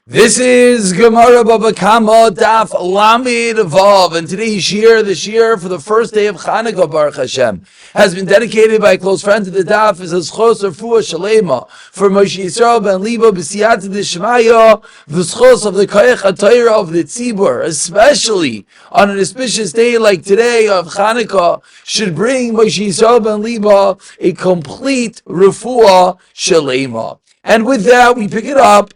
This is Gemara Baba Kama Daf Lamid Vav, and today's year for the first day of Chanukah Baruch Hashem, has been dedicated by a close friend to the Daf as a Schos Refuah Shalema for Moshe Yisrael ben Libo B'Siyata D'Shmaya, the Schos of the Koyach HaTorah of the Tzibur, especially on an auspicious day like today of Chanukah, should bring Moshe Yisrael ben Libo a complete Refuah Shalema. And with that, we pick it up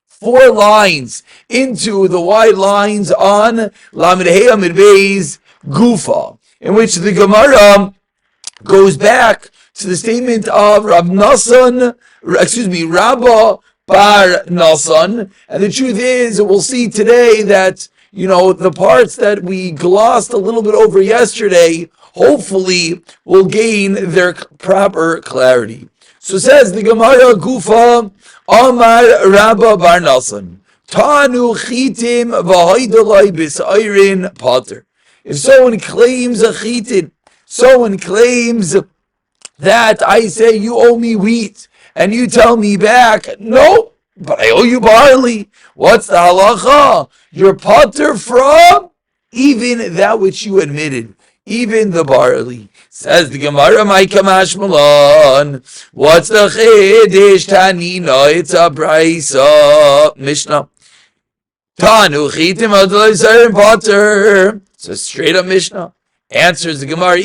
4 lines into the wide lines on Lamed Hey Amid Beis Gufa, in which the Gemara goes back to the statement of Rabba Bar Nasan, and the truth is, we'll see today that, the parts that we glossed a little bit over yesterday, hopefully will gain their proper clarity. So says the Gemara Gufa, Amar Rabba Bar Nasan, Tanu chitim v'haydalai b'sayrin pater. If someone claims a chitin, someone claims that I say you owe me wheat, and you tell me back, no, but I owe you barley. What's the halacha? You're pater from even that which you admitted, even the barley. Says the Gemara, my kamash malon. What's the chiddush tanina? It's a brisa Mishnah. Tanu chitim adolai sayin pater. It's a straight up Mishnah. Answers the Gemara,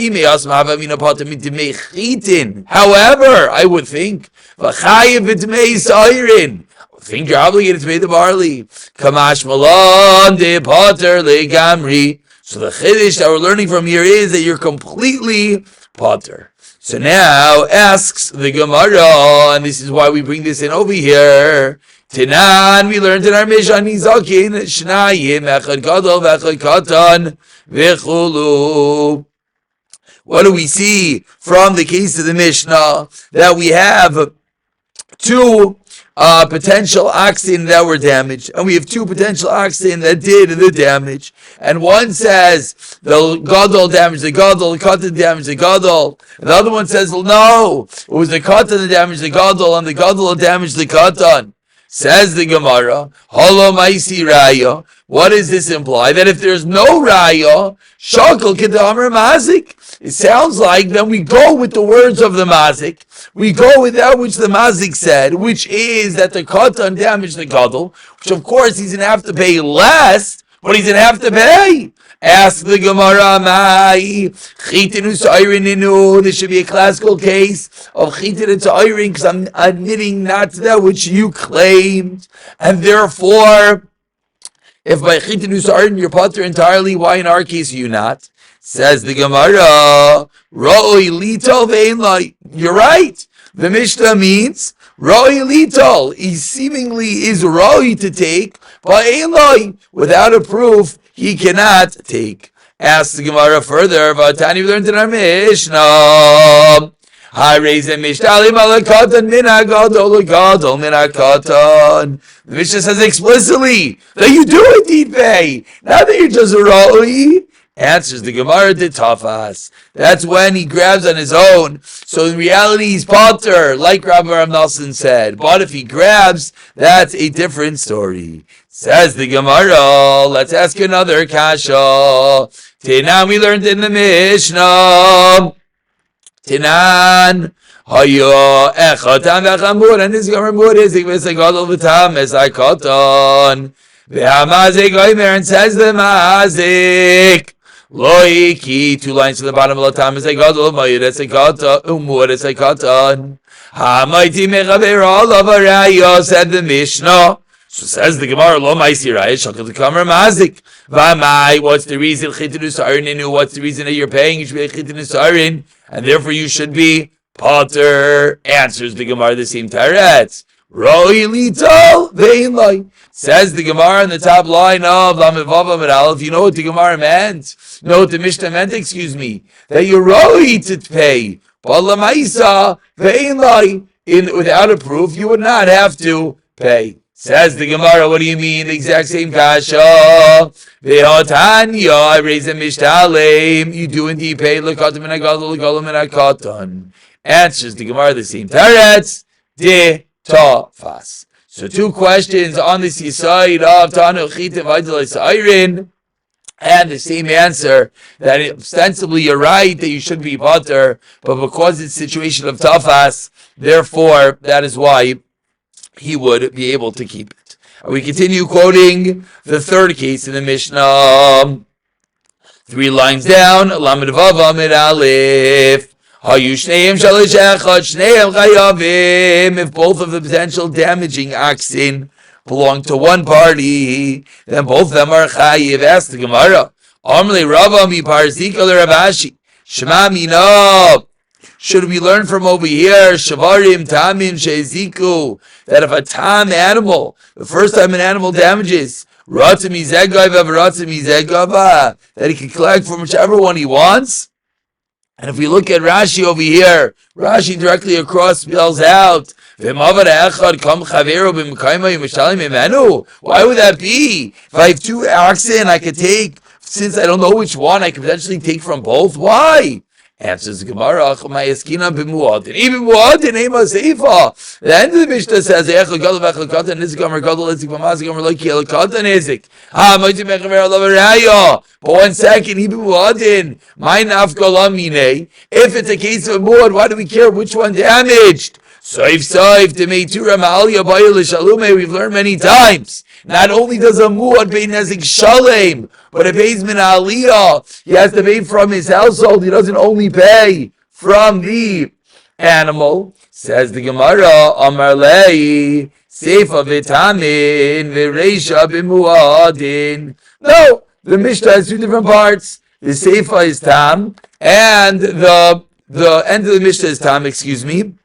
however, I would think, think you're obligated to pay the barley. Kamash malon de pater legamri. So the chiddush that we're learning from here is that you're completely pater. So now asks the Gemara, and this is why we bring this in over here. Tinan, we learned in our Mishnah, Nizakin, Shnayim, Echad Gadol, Echad Katan, V'chulu. What do we see from the case of the Mishnah? That we have 2 potential oxen that were damaged, and we have 2 potential oxen that did the damage. And one says the gadol damaged the gadol, the katan damaged the gadol. And the other one says, no, it was the katan that damaged the gadol, and the gadol damaged the katan. Says the Gemara, Holo Maisi Raya. What does this imply? That if there's no Raya, Shakal Kedamar Mazik. It sounds like then we go with the words of the Mazik. We go with that which the Mazik said, which is that the Katan damaged the Gadol, which of course he's going to have to pay less, but he's going to have to pay. Ask the Gemara, Mai, Chitinu Sa'irinu. This should be a classical case of Chitinu Sa'irin, because I'm admitting not to that which you claimed. And therefore, if by Chitinu Sa'irin you're pater entirely, why in our case are you not? Says the Gemara, Ra'oi Litol Ve'enlai. You're right. The Mishnah means Ra'oi Litol. He seemingly is Ra'oi to take, but Ve'enlai, without a proof, he cannot take. Ask the Gemara further. Vatani, we learned in our Mishnah. The Mishnah says explicitly that you do indeed pay. Not that you're just a Ra'oi. Answers the Gemara de Tafas. That's when he grabs on his own. So in reality, he's pater, like Rabbi Ram Nelson said. But if he grabs, that's a different story. Says the Gemara, let's ask another kasha. Tinan, we learned in the Mishnah. Tinan, hayo echatan v'chamur, and this Gemara is v'segadol v'tam esakatan. V'hamazik oimer, and says the mazik. Loiki, 2 lines to the bottom of the time, esakadol, mayur esakatan, umur esakatan. Hamaiti mechaber all of a raya, said the Mishnah. So says the Gemara, Lo Maisi Raya, Shakal Kamar Mazik. Vamai, what's the reason? Chitinu Sarin, what's the reason that you're paying? You should be Chitinu Sarin, and therefore you should be pater. Answers the Gemara the same Teretz. Roi Lital Veinlai. Says the Gemara in the top line of Lamivav Amid Aleph, you know what the Gemara meant? You know what the Mishnah meant, that you're Roi to pay. But Lamaisa Veinlai, without a proof, you would not have to pay. Says the Gemara, what do you mean? The exact same kasha. Ve'otanya, I raise a mishtalem. You do indeed pay. L'katam min ha'gadol, l'galam min ha'katan. Answers the Gemara the same. Teretz de tafas. So two questions on this side of Tanu Chitim Vaidalis Iron, and the same answer that ostensibly you're right that you should be butter, but because it's a situation of tafas, therefore that is why he would be able to keep it. We continue quoting the third case in the Mishnah. 3 lines down, Lamed Vav Amid Aleph. If both of the potential damaging oxen belong to one party, then both of them are chayiv. Ask the Gemara. Amrle Rava mi parzika l'Ravashi. Shema mina. Should we learn from over here, Shavarim Tamim Sheziku, that if a tam animal, the first time an animal damages, that he can collect from whichever one he wants? And if we look at Rashi over here, Rashi directly across spells out, why would that be? If I have 2 oxen, I could take, since I don't know which one, I could potentially take from both. Why? Answers the Gemara, even muadin ema seifa. The end of the Mishnah says, but 1 second, even muadin, my nafkala mine. If it's a case of muad, why do we care which one damaged? We've learned many times. Not only does a muad pay nezik shalem, but it pays min aliyah. He has to pay from his household. He doesn't only pay from the animal. Says the Gemara, Amar lei, seifa vitamin, v'reisha b'muadin. No, the Mishnah has 2 different parts. The seifa is tam, and the end of the Mishnah is tam, excuse me.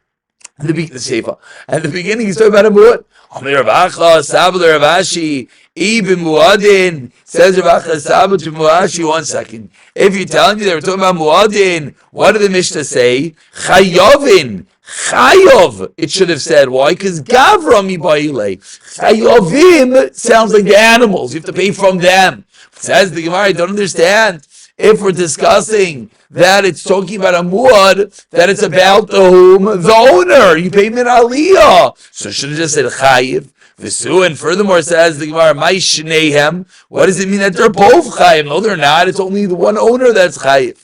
The Seifa. And the beginning he's talking about a muad. Amir Ravacha, Sabal Ravashi, Ibn Muadin, says Ravacha, Sabal to Muashi. 1 second. If you're telling me they were talking about Muadin, what did the Mishnah say? Chayovin. Chayov, it should have said. Why? Because Gavra mi ba'ilei. Chayovim sounds like the animals. You have to pay from them. Says the Gemara, I don't understand. If we're discussing that it's talking about a muad, that it's about the whom? The owner. You pay min aliyah. So should have just said chayiv. V'su, and furthermore says the Gemara, Mai shneihem. What does it mean that they're both chayiv? No, they're not. It's only the one owner that's chayiv.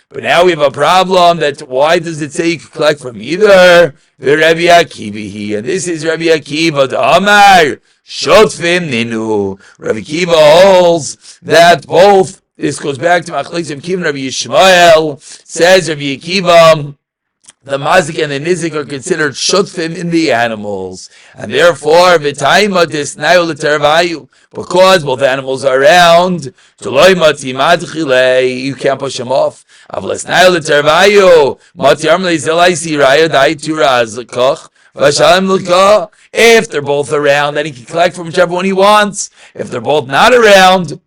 But now we have a problem that why does it say you can collect from either? The Rabbi Akiva, and this is Rabbi Akiva, the Amar. Shotfim ninu. Rabbi Akiva holds that both. This goes back to Machlokes Rabbi Akiva and Rabbi Yishmael. Says Rabbi Akiva, the mazik and the nizik are considered shotfim in the animals, and therefore v'taima disnayu l'tervayu, because both animals are round. Toloi mati madchilei, you can't push them off. Avlasnayu l'tervayu mati armlei zelaisi raya dai turaz l'koch. If they're both around, then he can collect from whichever one he wants. If they're both not around,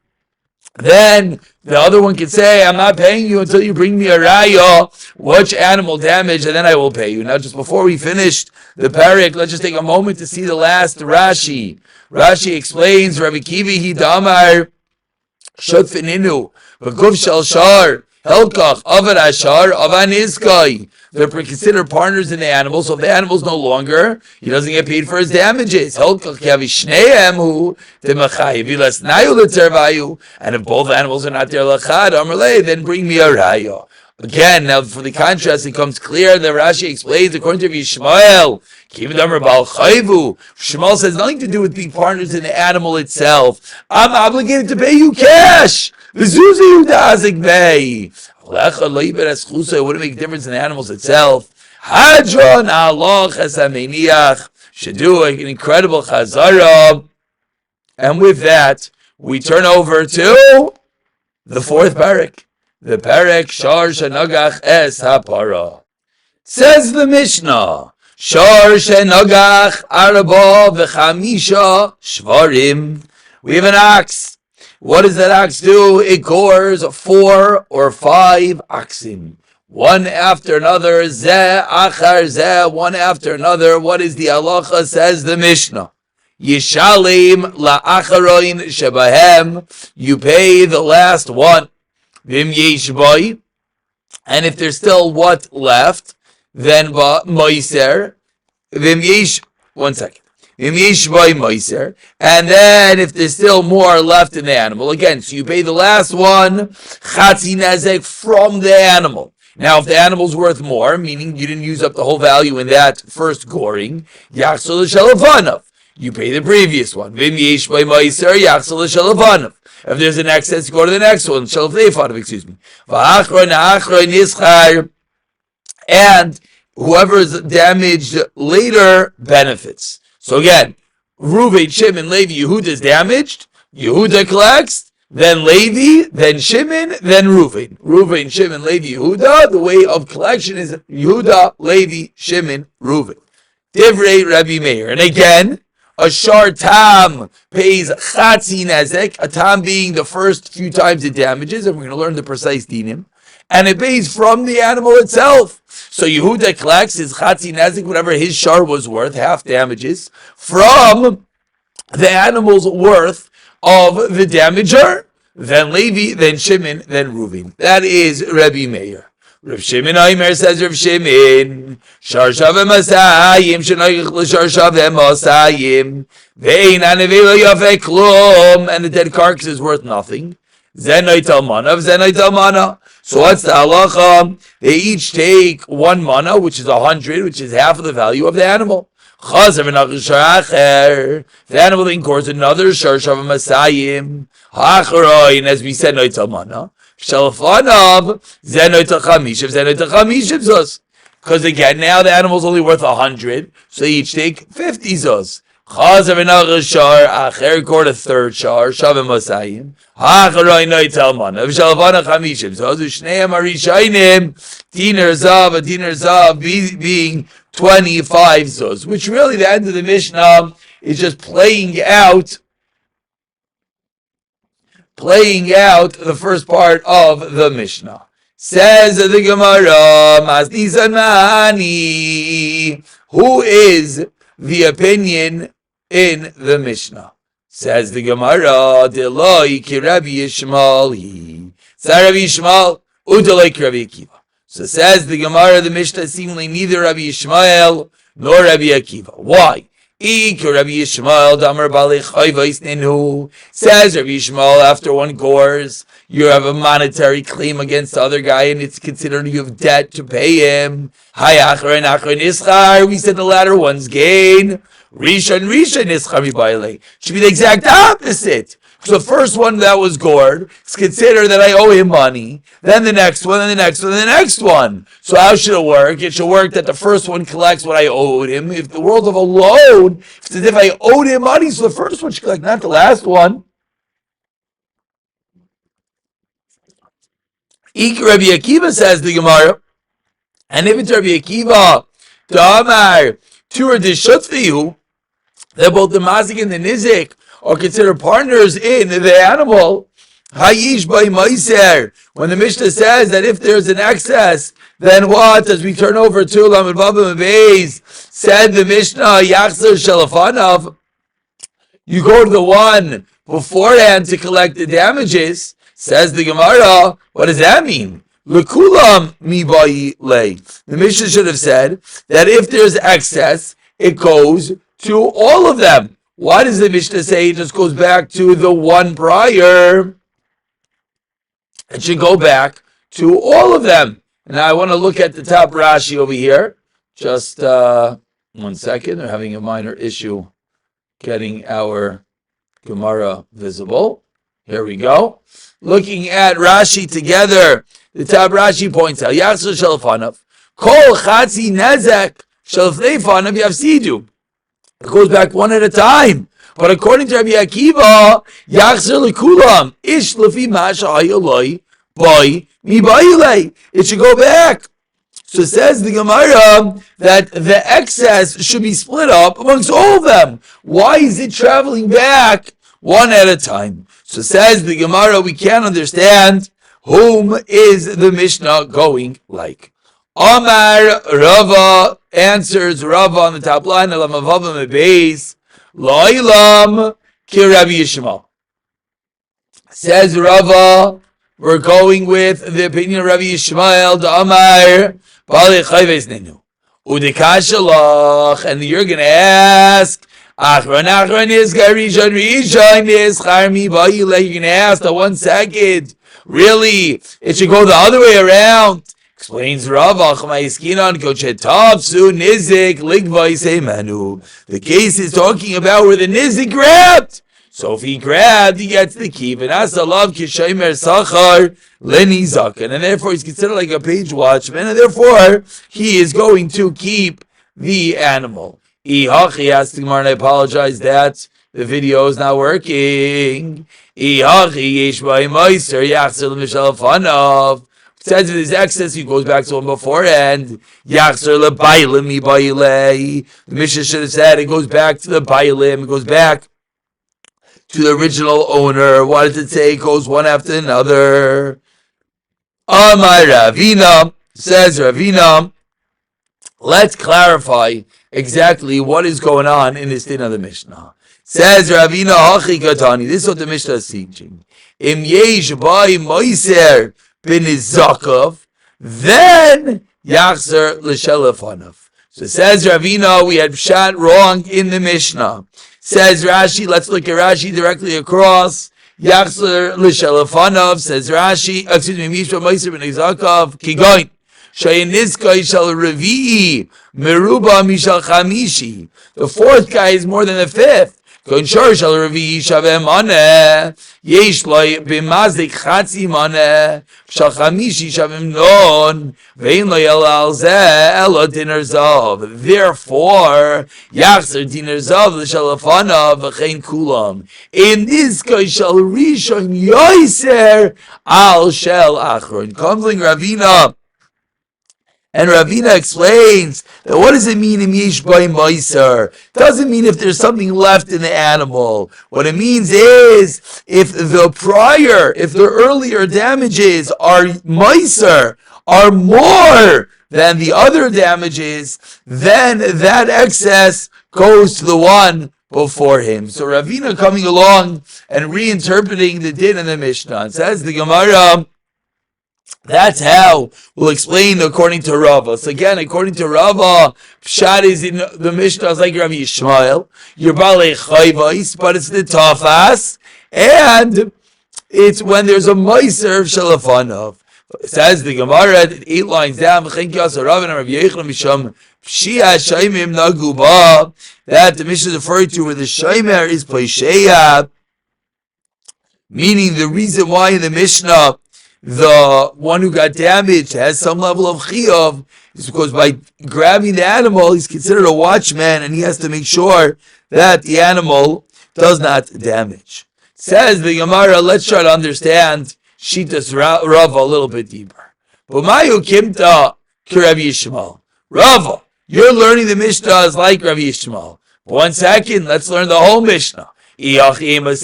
then the other one can say, I'm not paying you until you bring me a raya, which animal damage, and then I will pay you. Now, just before we finished the parak, let's just take a moment to see the last Rashi. Rashi explains, Rabbi Kivi hi damar shotfininu, v'guv shel shar, helkach, avad ashar, avan iskai. They're considered partners in the animal, so if the animal's no longer, he doesn't get paid for his damages. And if both animals are not there, then bring me a raya. Again, now for the contrast, it comes clear that Rashi explains, according to Yishmael, Shmuel says nothing to do with being partners in the animal itself. I'm obligated to pay you cash. It wouldn't make a difference in the animals itself. Hadron Allah Chasameniach should do an incredible chazara. And with that, we turn over to the 4th parak. The parak Shar Shenagach Es Hapara. Says the Mishnah, Shar Shenagach Arba V'chamisha Shvarim. We have an ox. What does that ox do? It gores 4 or 5 oxen, one after another. Zeh achar zeh, one after another. What is the halacha? Says the Mishnah. Yishalim la'acharoin shebahem. You pay the last one. Vim yeshboi. And if there's still what left, then moiser. one second. And then if there's still more left in the animal, again, so you pay the last one, chatzi nezek from the animal. Now, if the animal's worth more, meaning you didn't use up the whole value in that first goring, yachsel l'shalavanav. You pay the previous one. If there's an excess, go to the next one. Excuse me. And whoever is damaged later benefits. So again, Reuven, Shimon, Levi, Yehuda is damaged. Yehuda collects, then Levi, then Shimon, then Reuven. Reuven, Shimon, Levi, Yehuda. The way of collection is Yehuda, Levi, Shimon, Reuven. Divrei Rabbi Meir. And again, a shar tam pays chatzi nezek, a tam being the first few times it damages, and we're going to learn the precise dinim, and it pays from the animal itself. So Yehuda collects his chatzi nezek, whatever his shar was worth, half damages, from the animal's worth of the damager, then Levi, then Shimon, then Reuven. That is Rabbi Meir. Rav Shimon Aimer says, Rav Shimon, Shar Shavem Asayim, Shenoich L'Shar Shavem Asayim, Ve'in Anevela Yafeh Klum, and the dead carcass is worth nothing. Zenoi Talmana, Zenoi Talmana. So what's the halacha? They each take one mana, which is 100, which is half of the value of the animal. Chazer v'nachar shar acher. The animal then cores another Shar Shavem Asayim. Ha'acharoin, as we said, Noi Talmana. Shalafanav, Zenoita Chamishim, Zenoita Chamishim Zos. Because again, now the animal's only worth 100, so they each take 50 Zos. Chazav v'nachar shar, acher cord a third shar, Shavim Masayim. Ha'acharoi noi talmanav, Shalafanav Chamishim Zos, Ushneim Arishainim, Diner Zav, a Diner Zav being 25 Zos. Which really, the end of the Mishnah is just playing out the first part of the Mishnah. Says the Gemara, Masni Zanmani, who is the opinion in the Mishnah? Says the Gemara, Deloi ki Rabbi Yishmael, Rabbi Yishmael, Udeloi ki Rabbi Akiva. So says the Gemara, the Mishnah, seemingly neither Rabbi Yishmael nor Rabbi Akiva. Why? Says Rabbi Yishmael, after one gores, you have a monetary claim against the other guy, and it's considered you have debt to pay him. We said the latter one's gain. Rishon should be the exact opposite. So the first one that was gored is considered that I owe him money. Then the next one, and the next one, and the next one. So how should it work? It should work that the first one collects what I owed him. If the world of a loan, it's as if I owed him money, so the first one should collect, not the last one. Ik Rabbi Akiva, says the Gemara. And if it's Rabbi Akiva, Damar, Tur Dishut for you, that both the Mazik and the Nizik are considered partners in the animal. Hayish by Maiser. When the Mishnah says that if there's an excess, then what? As we turn over to Lamed Vav and Beis, said the Mishnah, Yachzer Shalafanav, you go to the one beforehand to collect the damages. Says the Gemara, what does that mean? Lekulam mi bayi lei. The Mishnah should have said that if there's excess, it goes to all of them. Why does the Mishnah say it just goes back to the one prior? It should go back to all of them. And I want to look at the top Rashi over here. Just 1 second. We're having a minor issue getting our Gemara visible. Here we go. Looking at Rashi together, the top Rashi points out, Yachzer Shalfanav, Kol Chatzi Nezek Shalfanav Yafsidu. It goes back one at a time. But according to Rabbi Akiva, Yachzer Lekulam, Ish Lefi Masha Ayoloi, Boy, Mi Bayilei. It should go back. So says the Gemara that the excess should be split up amongst all of them. Why is it traveling back one at a time? So says the Gemara, we can't understand whom is the Mishnah going like. Amar Rava answers Rava on the top line, Alamavava Mebeis, Lo'ilam ki Rabbi Yishmael. Says Rava, we're going with the opinion of Rabbi Yishmael, the Amar, Bali Chayves Nenu. Udikashalach, and you're going to ask, Achron is Garishon Rishon is Charmi Bayile. You're going to ask the 1 second. Really? It should go the other way around. Explains Rav Achmaiskinon Kochetavsu Nizik Ligvai Seimanu. The case is talking about where the Nizik grabbed. So if he grabbed, he gets the keep. And Asalav Kishomer Sachar Leni Zakan. And therefore he's considered like a page watchman, and therefore he is going to keep the animal. Ihachi asked the Gemara, and I apologize that the video is not working. Ihachi Yeshbai Meister Yachzer L'Mishal Fanav. Says if there's excess, he goes back to one beforehand. Yachzer L'Bailim Ibailei. The Mishnah should have said it goes back to the Bailim, it goes back to the original owner. What does it say? It goes one after another. Amar Ravina, says Ravina, let's clarify exactly what is going on in this thing of the Mishnah. Says Ravina Hachi Katani, this is what the Mishnah is teaching. Im yesh bai moiser bin Zakov, then Yachzer l'shelefanav. So says Ravina, we had shot wrong in the Mishnah. Says Rashi, let's look at Rashi directly across. Yachzer l'shelefanav, says Rashi, Mishra Meiser ben Zakov, Kigoin. Shayinizkai shal revi'i, meruba mishal chamishi. The fourth guy is more than the fifth. Konshor shal revi'i shaveh maneh. Yesh loy b'mazdik chatzi maneh. Shal chamishi shaveh non. Vein loy el al zeh elo dinar zav. Therefore, yachzer dinar zav l'shalafanav v'chein kulam. In this guy shal rishon yoiser al shel achron. Comes Ravina. And Ravina explains that what does it mean in Yesh Bai Meiser? Doesn't mean if there's something left in the animal. What it means is if the earlier damages are Meiser, are more than the other damages, then that excess goes to the one before him. So Ravina coming along and reinterpreting the din in the Mishnah. And says the Gemara, that's how we'll explain according to Rava. So again, according to Rava, Pshat is in the Mishnah is like Rabbi Yishmael. You're Balei Chayvais, but it's the Tafas, and it's when there's a Meiser of Shalafanov. It says the Gemara 8 lines down, that the Mishnah is referring to where the Shaimer is Paisheya, meaning the reason why in the Mishnah the one who got damaged has some level of chiyuv is because by grabbing the animal, he's considered a watchman and he has to make sure that the animal does not damage. Says the Gemara, let's try to understand Shitas Rava a little bit deeper. B'mayu kimta k'Rav Yishmael. Rava, you're learning the Mishnah is like Rav Yishmael. 1 second, let's learn the whole Mishnah. The end of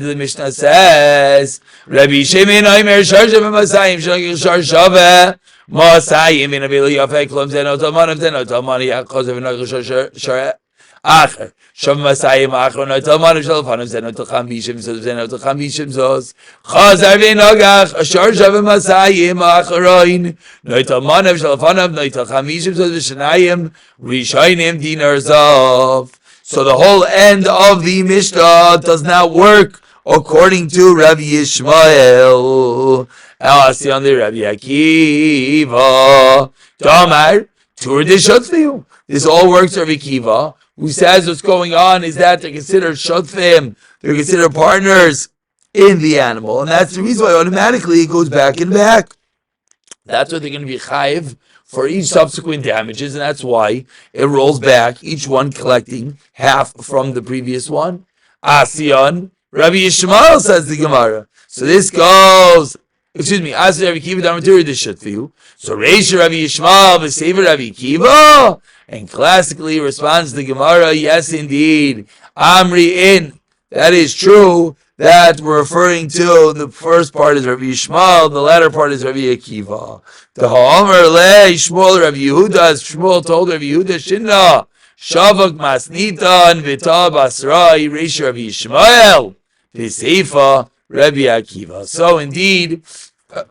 the Mishnah says, Rabbi Shimon Omer Sharshav Masayim Sharshav Masayim in Avili Yafek Klum Zenot Aman of Zenot Aman Yakoz of Shar Acher Shav Masayim Acher Not Aman of Shalfan of Zenot Chamishim Zenot Chamishim Zos Chazar Vinogach Sharshav Masayim Acheroin Not Aman of Shalfan of Not Chamishim Zos Vishanayim Rishayim Dinar Zav. So the whole end of the Mishnah does not work according to Rabbi Yishmael. Elasi on the Rabbi Akiva. Damar, Tur de Shutfiu. This all works for Rabbi Akiva, who says what's going on is that they're considered Shutfim, they're considered partners in the animal. And that's the reason why automatically it goes back and back. That's what they're going to be chayiv for each subsequent damages, and that's why it rolls back, each one collecting half from the previous one. Asiyan, Rabbi Yishmael, says the Gemara. So this goes, Asi Rabbi Kiva Damaturi the Shutfiu. So Reish Rabbi Yishmael, V'Sever Rabbi Kiva, and classically responds the Gemara, yes indeed, Amri in, that is true, that we're referring to, the first part is Rabbi Yishmael, the latter part is Rabbi Akiva. The Ha'omer le Shmuel Rabbi Yehuda, as Shmuel told Rabbi Yehuda, Shinna, Shavak Masnita, and Vita Basra, Reish Rabbi Yishmael, V'Seifa, Rabbi Akiva. So indeed,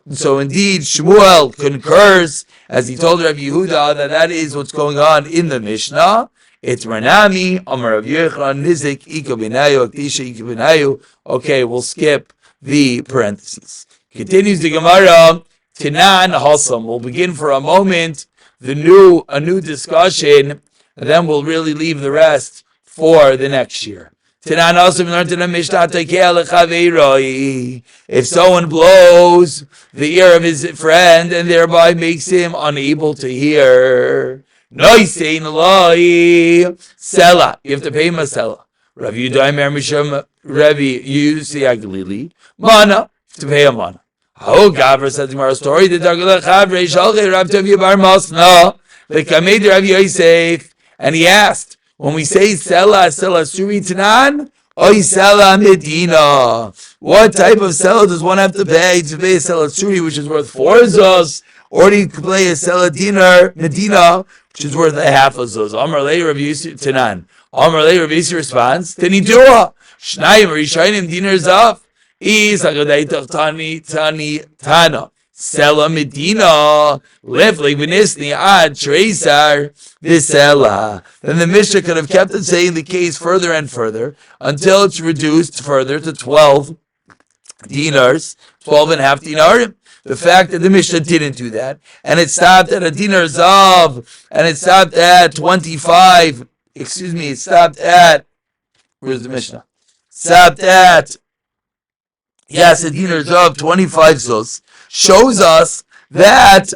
So indeed, Shmuel concurs, as he told Rabbi Yehuda, that is what's going on in the Mishnah. It's Ranami, Amar Rav Yechon, Nizik, Ika B'nayu, Aktisha, Ika B'nayu. Okay, we'll skip the parentheses. Continues the Gemara, Tinan Hasam. We'll begin for a moment a new discussion, and then we'll really leave the rest for the next year. If someone blows the ear of his friend and thereby makes him unable to hear, Sela, you have to pay him a Sela. Rav Yudaimer Misham Revi Yusi Mana, to pay a mana. Oh, Gavra says tomorrow story. The Dagala Chavre Shalche Rav Tavi Bar Masna, the Kamed Rav Yosef, and he asked, when we say Sela Suri Tanan, Oy Sela Medina, what type of Sela does one have to pay a Sela Suri, which is worth 4 zuz, or do you play a Sela Dinar Medina, which is worth a half a zuz? Amar Lei Rav Yosef Tanan. Amar Lei Rav Yosef responds, Tenidua, Shnayim Rishayim Dinar Zaf. Tana Sela Medina Lefli Vinisni Ad Tresar Visela. Then the Mishnah could have kept on saying the case further and further until it's reduced further to 12 dinars, 12 and a half dinarim. The fact that the Mishnah didn't do that, and it stopped at a dinar zav, and it stopped at 25. It stopped at, where's the Mishnah? Stopped at a dinar zav 25 zuz, shows us that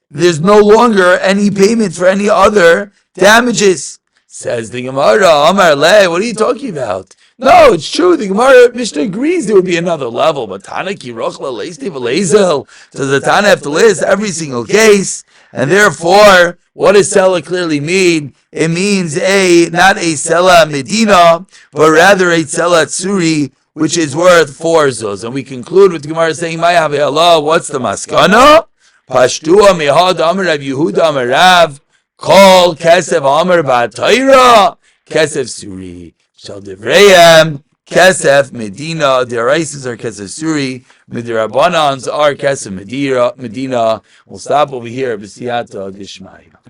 there's no longer any payment for any other damages. Says the Gemara, Amar Le, what are you talking about? No, it's true. The Gemara Mishnah agrees there would be another level, but Tanaki Rochla Leisti V'Leizel, does the Tana have to list every single case? And therefore, what does Sela clearly mean? It means not a Sela Medina, but rather a Sela Tsuri, which is worth 4 zuz. And we conclude with the Gemara saying, Ma'yav Allah, what's the maskana? Pashtua mihad amar Rav Yehuda amar Rav, kol kesef amar ba'atayra, kesef suri. Shal divrayim, kesef medina, the Araises are kesef suri, midirabbanans are kesef medina. We'll stop over here, b'siyata dishmaya.